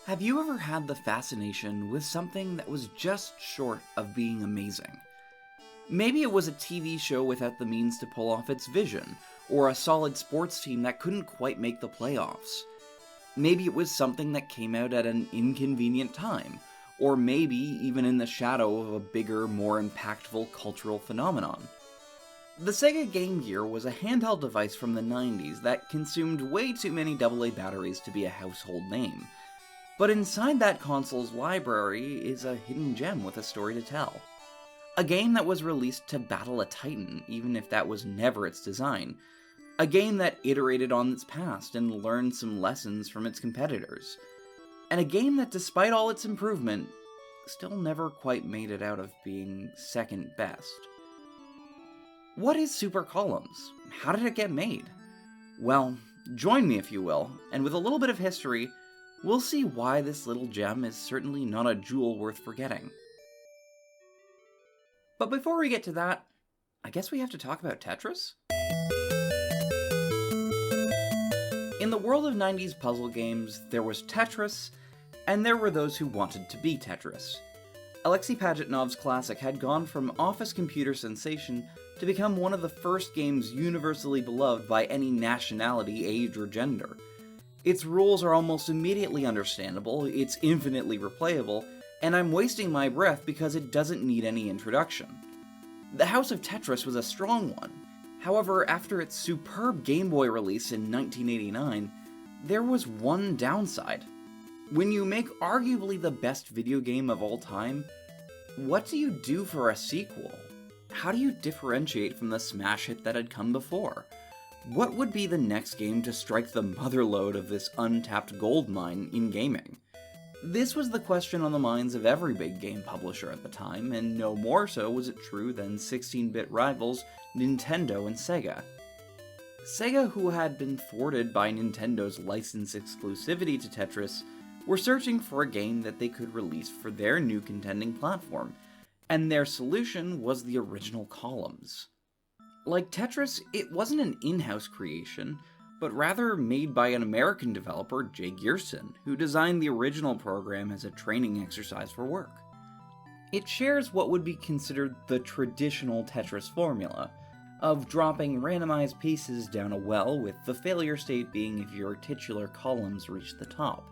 Have you ever had the fascination with something that was just short of being amazing? Maybe it was a TV show without the means to pull off its vision, or a solid sports team that couldn't quite make the playoffs. Maybe it was something that came out at an inconvenient time, or maybe even in the shadow of a bigger, more impactful cultural phenomenon. The Sega Game Gear was a handheld device from the 90s that consumed way too many AA batteries to be a household name. But inside that console's library is a hidden gem with a story to tell. A game that was released to battle a titan, even if that was never its design. A game that iterated on its past and learned some lessons from its competitors. And a game that, despite all its improvement, still never quite made it out of being second best. What is Super Columns? How did it get made? Well, join me if you will, and with a little bit of history, we'll see why this little gem is certainly not a jewel worth forgetting. But before we get to that, I guess we have to talk about Tetris? In the world of 90s puzzle games, there was Tetris, and there were those who wanted to be Tetris. Alexei Pajitnov's classic had gone from office computer sensation to become one of the first games universally beloved by any nationality, age, or gender. Its rules are almost immediately understandable, it's infinitely replayable, and I'm wasting my breath because it doesn't need any introduction. The House of Tetris was a strong one. However, after its superb Game Boy release in 1989, there was one downside. When you make arguably the best video game of all time, what do you do for a sequel? How do you differentiate from the smash hit that had come before? What would be the next game to strike the motherlode of this untapped goldmine in gaming? This was the question on the minds of every big game publisher at the time, and no more so was it true than 16-bit rivals Nintendo and Sega. Sega, who had been thwarted by Nintendo's license exclusivity to Tetris, were searching for a game that they could release for their new contending platform, and their solution was the original Columns. Like Tetris, it wasn't an in-house creation, but rather made by an American developer, Jay Gearson, who designed the original program as a training exercise for work. It shares what would be considered the traditional Tetris formula, of dropping randomized pieces down a well, with the failure state being if your titular columns reach the top.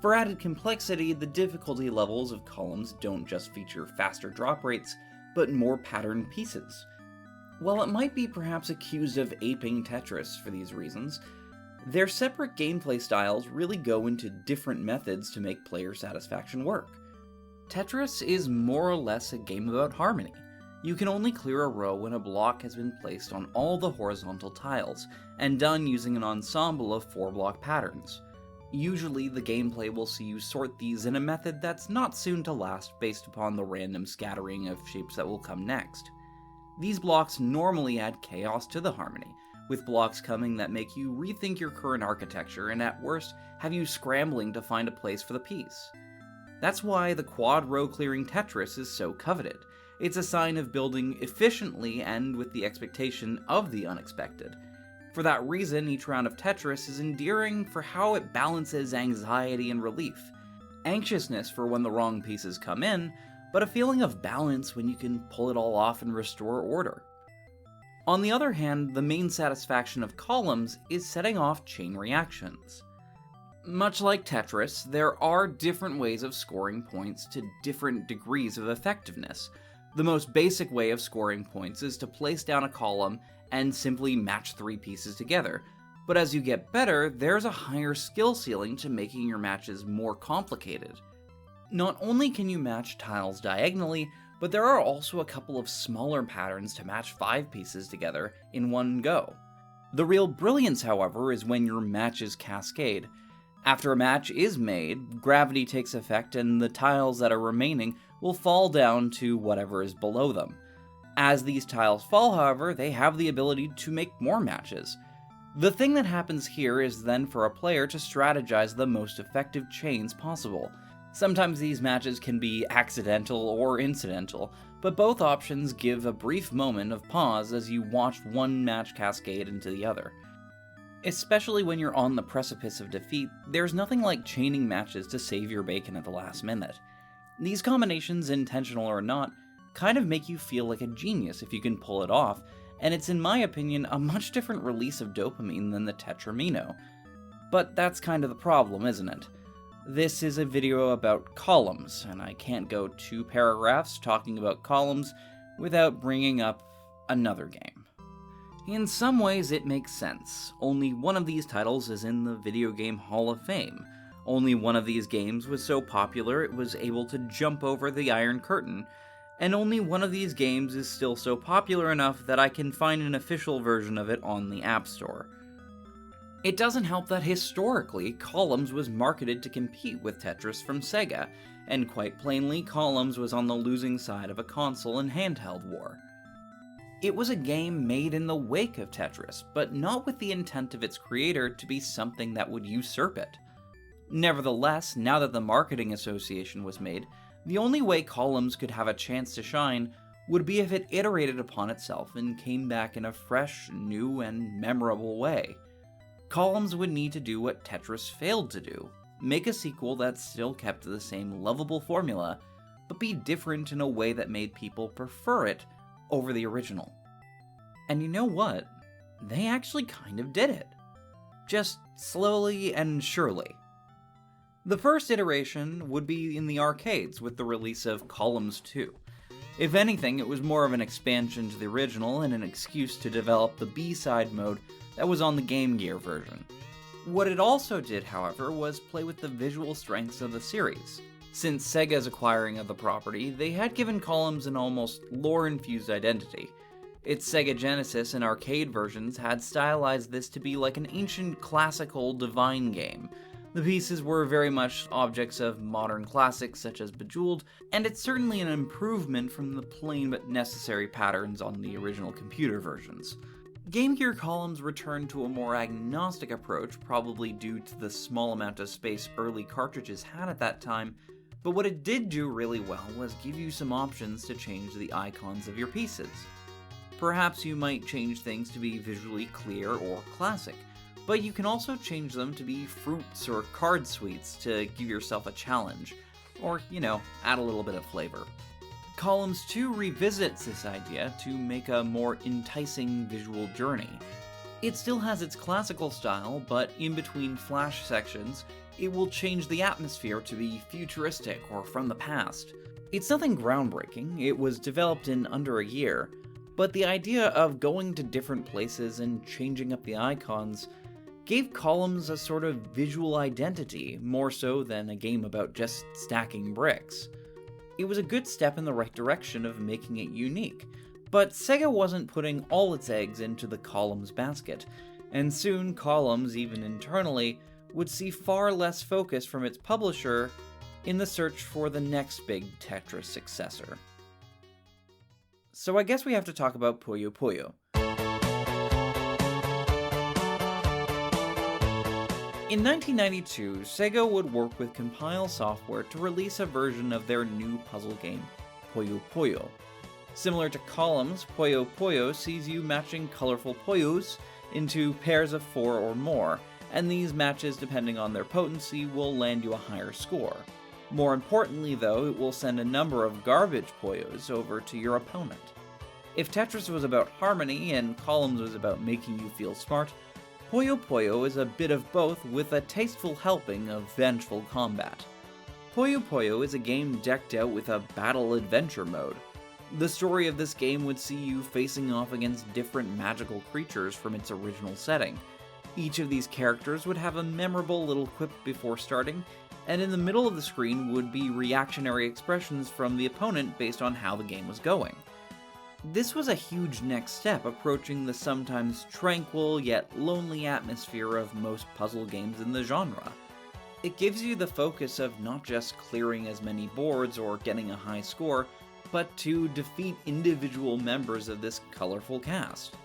For added complexity, the difficulty levels of Columns don't just feature faster drop rates, but more patterned pieces. While it might be perhaps accused of aping Tetris for these reasons, their separate gameplay styles really go into different methods to make player satisfaction work. Tetris is more or less a game about harmony. You can only clear a row when a block has been placed on all the horizontal tiles, and done using an ensemble of 4-block patterns. Usually, the gameplay will see you sort these in a method that's not soon to last based upon the random scattering of shapes that will come next. These blocks normally add chaos to the harmony, with blocks coming that make you rethink your current architecture and at worst have you scrambling to find a place for the piece. That's why the quad row clearing Tetris is so coveted. It's a sign of building efficiently and with the expectation of the unexpected. For that reason, each round of Tetris is endearing for how it balances anxiety and relief. Anxiousness for when the wrong pieces come in, but a feeling of balance when you can pull it all off and restore order. On the other hand, the main satisfaction of Columns is setting off chain reactions. Much like Tetris, there are different ways of scoring points to different degrees of effectiveness. The most basic way of scoring points is to place down a column and simply match 3 pieces together. But as you get better, there's a higher skill ceiling to making your matches more complicated. Not only can you match tiles diagonally, but there are also a couple of smaller patterns to match 5 pieces together in one go. The real brilliance, however, is when your matches cascade. After a match is made, gravity takes effect and the tiles that are remaining will fall down to whatever is below them. As these tiles fall, however, they have the ability to make more matches. The thing that happens here is then for a player to strategize the most effective chains possible. Sometimes these matches can be accidental or incidental, but both options give a brief moment of pause as you watch one match cascade into the other. Especially when you're on the precipice of defeat, there's nothing like chaining matches to save your bacon at the last minute. These combinations, intentional or not, kind of make you feel like a genius if you can pull it off, and it's in my opinion a much different release of dopamine than the Tetramino. But that's kind of the problem, isn't it? This is a video about columns, and I can't go 2 paragraphs talking about columns without bringing up another game. In some ways it makes sense. Only one of these titles is in the Video Game Hall of Fame. Only one of these games was so popular it was able to jump over the Iron Curtain, and only one of these games is still so popular enough that I can find an official version of it on the App Store. It doesn't help that historically, Columns was marketed to compete with Tetris from Sega, and quite plainly, Columns was on the losing side of a console and handheld war. It was a game made in the wake of Tetris, but not with the intent of its creator to be something that would usurp it. Nevertheless, now that the marketing association was made, the only way Columns could have a chance to shine would be if it iterated upon itself and came back in a fresh, new, and memorable way. Columns would need to do what Tetris failed to do, make a sequel that still kept the same lovable formula, but be different in a way that made people prefer it over the original. And you know what? They actually kind of did it. Just slowly and surely. The first iteration would be in the arcades with the release of Columns 2. If anything, it was more of an expansion to the original and an excuse to develop the B-side mode that was on the Game Gear version. What it also did, however, was play with the visual strengths of the series. Since Sega's acquiring of the property, they had given Columns an almost lore-infused identity. Its Sega Genesis and arcade versions had stylized this to be like an ancient classical divine game. The pieces were very much objects of modern classics such as Bejeweled, and it's certainly an improvement from the plain but necessary patterns on the original computer versions. Game Gear Columns returned to a more agnostic approach, probably due to the small amount of space early cartridges had at that time, but what it did do really well was give you some options to change the icons of your pieces. Perhaps you might change things to be visually clear or classic, but you can also change them to be fruits or card suites to give yourself a challenge, or, add a little bit of flavor. Columns 2 revisits this idea to make a more enticing visual journey. It still has its classical style, but in between flash sections, it will change the atmosphere to be futuristic or from the past. It's nothing groundbreaking, it was developed in under a year, but the idea of going to different places and changing up the icons gave Columns a sort of visual identity, more so than a game about just stacking bricks. It was a good step in the right direction of making it unique, but Sega wasn't putting all its eggs into the Columns basket, and soon Columns, even internally, would see far less focus from its publisher in the search for the next big Tetris successor. So I guess we have to talk about Poyo Poo. In 1992, Sega would work with Compile Software to release a version of their new puzzle game, Poyo Poo. Similar to Columns, Poyo Poo sees you matching colorful Poyos into pairs of 4 or more, and these matches, depending on their potency, will land you a higher score. More importantly, though, it will send a number of garbage Poyos over to your opponent. If Tetris was about harmony and Columns was about making you feel smart, Poyo Poo is a bit of both with a tasteful helping of vengeful combat. Poyo Poo is a game decked out with a battle-adventure mode. The story of this game would see you facing off against different magical creatures from its original setting. Each of these characters would have a memorable little quip before starting, and in the middle of the screen would be reactionary expressions from the opponent based on how the game was going. This was a huge next step approaching the sometimes tranquil yet lonely atmosphere of most puzzle games in the genre. It gives you the focus of not just clearing as many boards or getting a high score, but to defeat individual members of this colorful cast.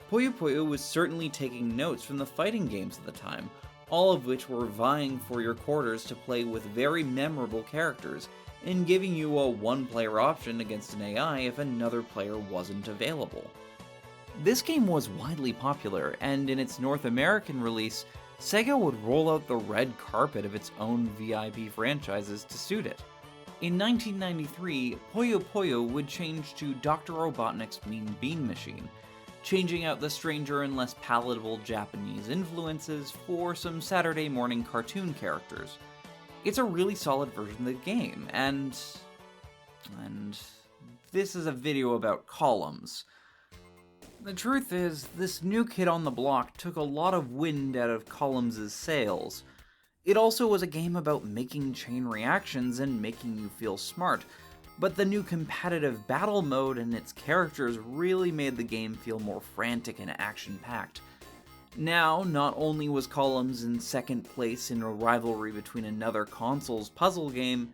Poyo Poo was certainly taking notes from the fighting games of the time, all of which were vying for your quarters to play with very memorable characters, and giving you a one-player option against an AI if another player wasn't available. This game was widely popular, and in its North American release, Sega would roll out the red carpet of its own VIP franchises to suit it. In 1993, Poyo Poo would change to Dr. Robotnik's Mean Bean Machine, changing out the stranger and less palatable Japanese influences for some Saturday morning cartoon characters. It's a really solid version of the game, and this is a video about columns. The truth is, this new kid on the block took a lot of wind out of Columns' sails. It also was a game about making chain reactions and making you feel smart, but the new competitive battle mode and its characters really made the game feel more frantic and action-packed. Now, not only was Columns in second place in a rivalry between another console's puzzle game,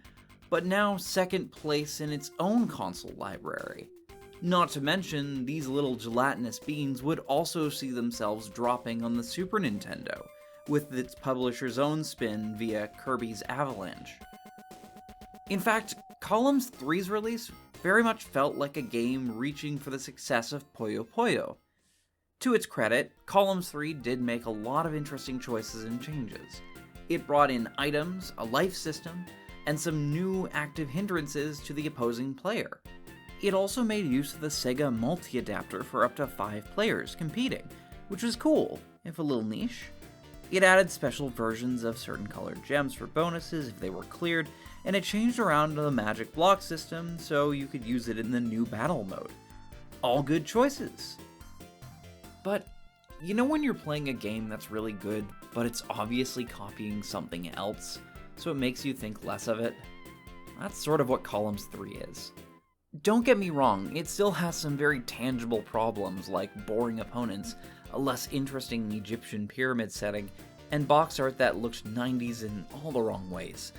but now second place in its own console library. Not to mention, these little gelatinous beans would also see themselves dropping on the Super Nintendo, with its publisher's own spin via Kirby's Avalanche. In fact, Columns 3's release very much felt like a game reaching for the success of Poyo Poo. To its credit, Columns 3 did make a lot of interesting choices and changes. It brought in items, a life system, and some new active hindrances to the opposing player. It also made use of the Sega multi-adapter for up to 5 players competing, which was cool, if a little niche. It added special versions of certain colored gems for bonuses if they were cleared, and it changed around the magic block system so you could use it in the new battle mode. All good choices. But, you know when you're playing a game that's really good, but it's obviously copying something else, so it makes you think less of it? That's sort of what Columns 3 is. Don't get me wrong, it still has some very tangible problems like boring opponents, a less interesting Egyptian pyramid setting, and box art that looks 90s in all the wrong ways.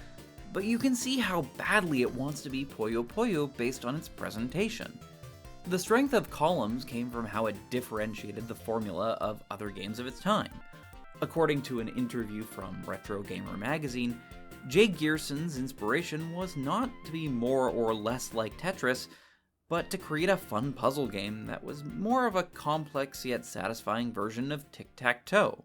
But you can see how badly it wants to be Poyo Poo based on its presentation. The strength of Columns came from how it differentiated the formula of other games of its time. According to an interview from Retrogamer magazine, Jay Gearson's inspiration was not to be more or less like Tetris, but to create a fun puzzle game that was more of a complex yet satisfying version of tic-tac-toe.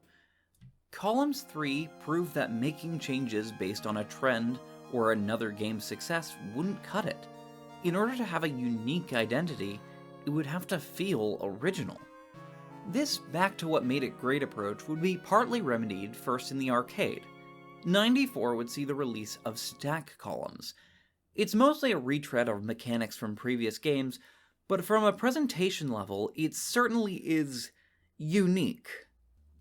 Columns 3 proved that making changes based on a trend or another game's success wouldn't cut it. In order to have a unique identity, it would have to feel original. This back to what made it great approach would be partly remedied first in the arcade. 94 would see the release of Stack Columns. It's mostly a retread of mechanics from previous games, but from a presentation level, it certainly is unique.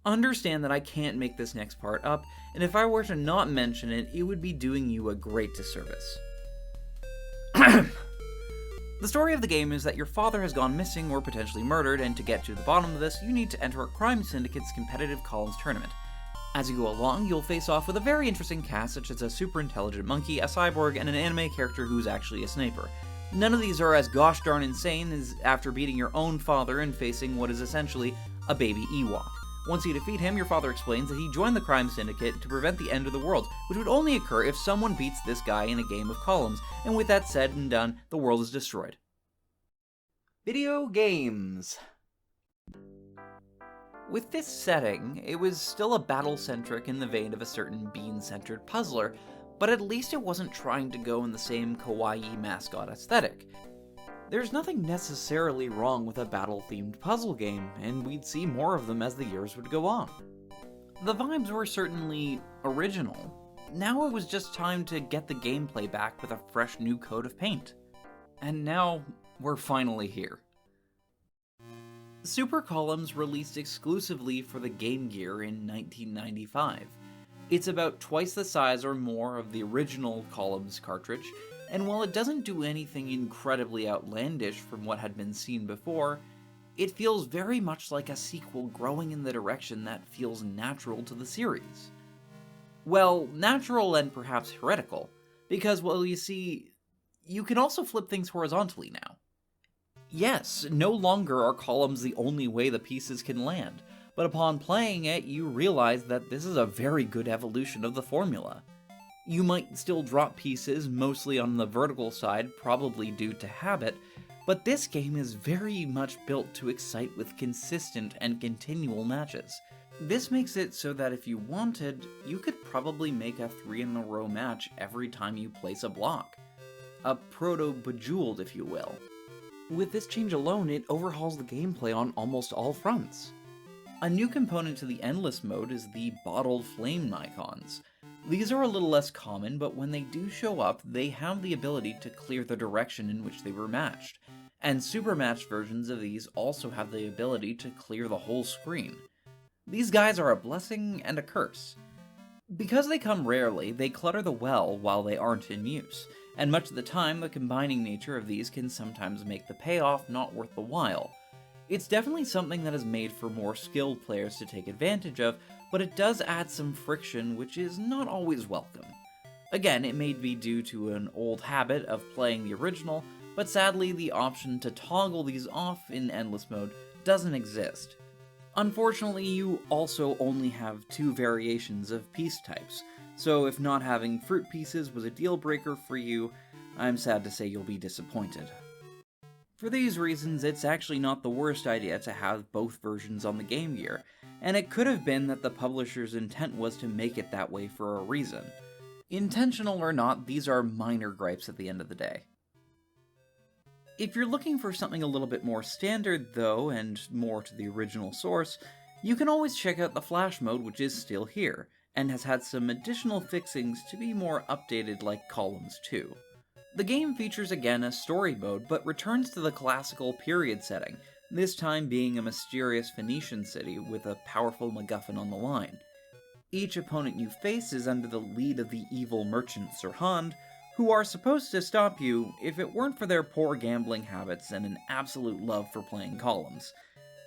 Understand that I can't make this next part up, and if I were to not mention it, it would be doing you a great disservice. The story of the game is that your father has gone missing or potentially murdered, and to get to the bottom of this, you need to enter a crime syndicate's competitive Columns tournament. As you go along, you'll face off with a very interesting cast such as a super intelligent monkey, a cyborg, and an anime character who's actually a sniper. None of these are as gosh darn insane as after beating your own father and facing what is essentially a baby Ewok. Once you defeat him, your father explains that he joined the crime syndicate to prevent the end of the world, which would only occur if someone beats this guy in a game of Columns, and with that said and done, the world is destroyed. Video games. With this setting, it was still a battle-centric in the vein of a certain bean-centered puzzler, but at least it wasn't trying to go in the same kawaii mascot aesthetic. There's nothing necessarily wrong with a battle-themed puzzle game, and we'd see more of them as the years would go on. The vibes were certainly original. Now it was just time to get the gameplay back with a fresh new coat of paint. And now, we're finally here. Super Columns released exclusively for the Game Gear in 1995. It's about twice the size or more of the original Columns cartridge, and while it doesn't do anything incredibly outlandish from what had been seen before, it feels very much like a sequel growing in the direction that feels natural to the series. Well, natural and perhaps heretical, because, well, you see, you can also flip things horizontally now. Yes, no longer are columns the only way the pieces can land, but upon playing it, you realize that this is a very good evolution of the formula. You might still drop pieces, mostly on the vertical side, probably due to habit, but this game is very much built to excite with consistent and continual matches. This makes it so that if you wanted, you could probably make a 3-in-a-row match every time you place a block. A proto-Bejeweled, if you will. With this change alone, it overhauls the gameplay on almost all fronts. A new component to the Endless mode is the bottled flame icons. These are a little less common, but when they do show up, they have the ability to clear the direction in which they were matched, and super matched versions of these also have the ability to clear the whole screen. These guys are a blessing and a curse. Because they come rarely, they clutter the well while they aren't in use, and much of the time the combining nature of these can sometimes make the payoff not worth the while. It's definitely something that is made for more skilled players to take advantage of, but it does add some friction which is not always welcome. Again, it may be due to an old habit of playing the original, but sadly the option to toggle these off in Endless mode doesn't exist. Unfortunately, you also only have 2 variations of piece types, so if not having fruit pieces was a deal breaker for you, I'm sad to say you'll be disappointed. For these reasons, it's actually not the worst idea to have both versions on the Game Gear, and it could have been that the publisher's intent was to make it that way for a reason. Intentional or not, these are minor gripes at the end of the day. If you're looking for something a little bit more standard, though, and more to the original source, you can always check out the Flash mode, which is still here, and has had some additional fixings to be more updated like Columns 2. The game features again a story mode, but returns to the classical period setting, this time being a mysterious Phoenician city with a powerful MacGuffin on the line. Each opponent you face is under the lead of the evil merchant Sirhand, who are supposed to stop you if it weren't for their poor gambling habits and an absolute love for playing columns.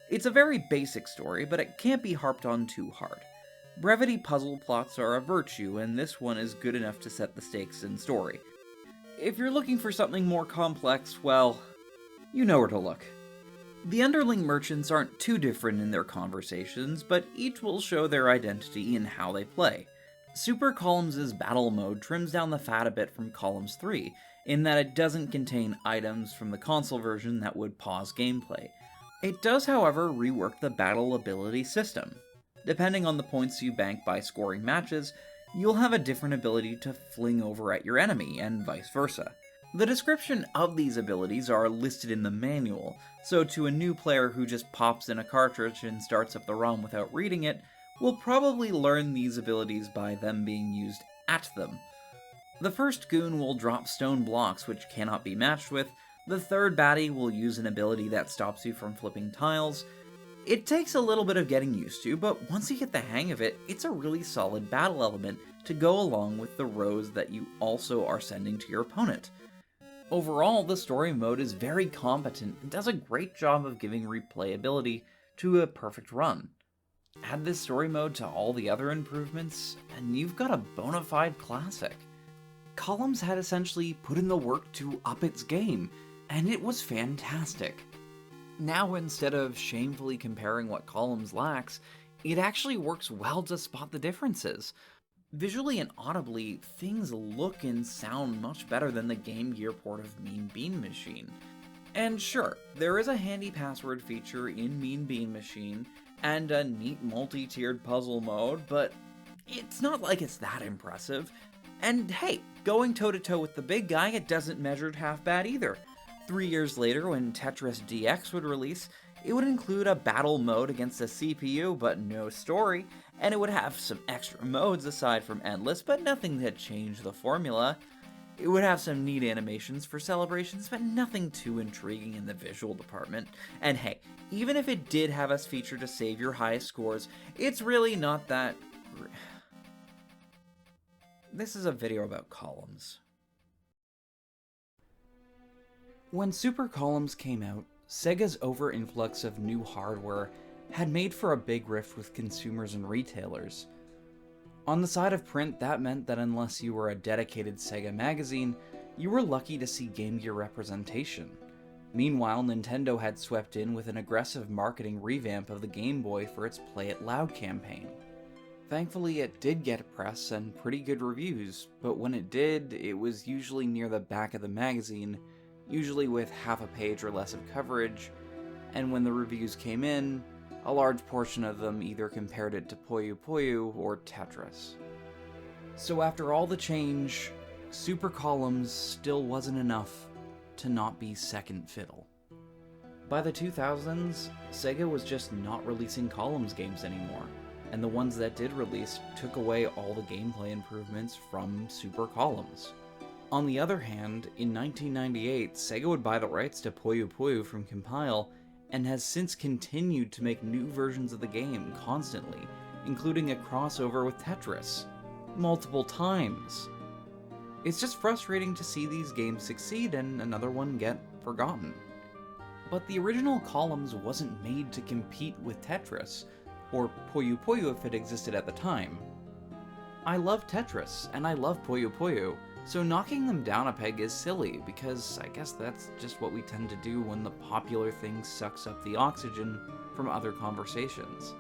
It's a very basic story, but it can't be harped on too hard. Brevity puzzle plots are a virtue, and this one is good enough to set the stakes in story. If you're looking for something more complex, well, you know where to look. The underling merchants aren't too different in their conversations, but each will show their identity in how they play. Super Columns' battle mode trims down the fat a bit from Columns 3, in that it doesn't contain items from the console version that would pause gameplay. It does, however, rework the battle ability system. Depending on the points you bank by scoring matches, you'll have a different ability to fling over at your enemy, and vice versa. The description of these abilities are listed in the manual, so to a new player who just pops in a cartridge and starts up the ROM without reading it, will probably learn these abilities by them being used at them. The first goon will drop stone blocks which cannot be matched with, the third baddie will use an ability that stops you from flipping tiles. It takes a little bit of getting used to, but once you get the hang of it, it's a really solid battle element to go along with the rows that you also are sending to your opponent. Overall, the story mode is very competent and does a great job of giving replayability to a perfect run. Add this story mode to all the other improvements, and you've got a bona fide classic. Columns had essentially put in the work to up its game, and it was fantastic. Now, instead of shamefully comparing what Columns lacks, it actually works well to spot the differences. Visually and audibly, things look and sound much better than the Game Gear port of Mean Bean Machine. And sure, there is a handy password feature in Mean Bean Machine, and a neat multi-tiered puzzle mode, but it's not like it's that impressive. And hey, going toe-to-toe with the big guy, it doesn't measure half bad either. 3 years later, when Tetris DX would release, it would include a battle mode against the CPU, but no story, and it would have some extra modes aside from Endless, but nothing that changed the formula. It would have some neat animations for celebrations, but nothing too intriguing in the visual department. And hey, even if it did have a feature to save your highest scores, it's really not that... This is a video about columns. When Super Columns came out, Sega's over-influx of new hardware had made for a big rift with consumers and retailers. On the side of print, that meant that unless you were a dedicated Sega magazine, you were lucky to see Game Gear representation. Meanwhile, Nintendo had swept in with an aggressive marketing revamp of the Game Boy for its Play It Loud campaign. Thankfully, it did get press and pretty good reviews, but when it did, it was usually near the back of the magazine, usually with half a page or less of coverage, and when the reviews came in, a large portion of them either compared it to Poyo Poo or Tetris. So after all the change, Super Columns still wasn't enough to not be second fiddle. By the 2000s, Sega was just not releasing Columns games anymore, and the ones that did release took away all the gameplay improvements from Super Columns. On the other hand, in 1998, Sega would buy the rights to Poyo Poo from Compile, and has since continued to make new versions of the game constantly, including a crossover with Tetris. Multiple times. It's just frustrating to see these games succeed and another one get forgotten. But the original Columns wasn't made to compete with Tetris, or Poyo Poo if it existed at the time. I love Tetris, and I love Poyo Poo, so knocking them down a peg is silly, because I guess that's just what we tend to do when the popular thing sucks up the oxygen from other conversations.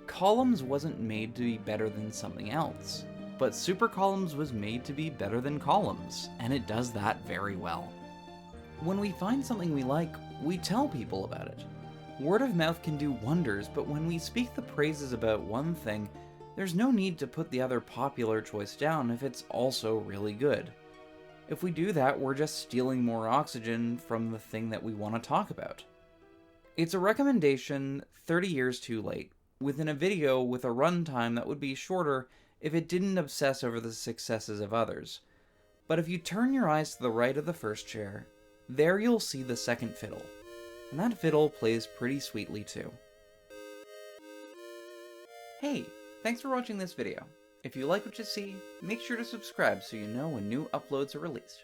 Columns wasn't made to be better than something else, but Super Columns was made to be better than Columns, and it does that very well. When we find something we like, we tell people about it. Word of mouth can do wonders, but when we speak the praises about one thing, there's no need to put the other popular choice down if it's also really good. If we do that, we're just stealing more oxygen from the thing that we want to talk about. It's a recommendation 30 years too late, within a video with a runtime that would be shorter if it didn't obsess over the successes of others. But if you turn your eyes to the right of the first chair, there you'll see the second fiddle. And that fiddle plays pretty sweetly too. Hey! Thanks for watching this video. If you like what you see, make sure to subscribe so you know when new uploads are released.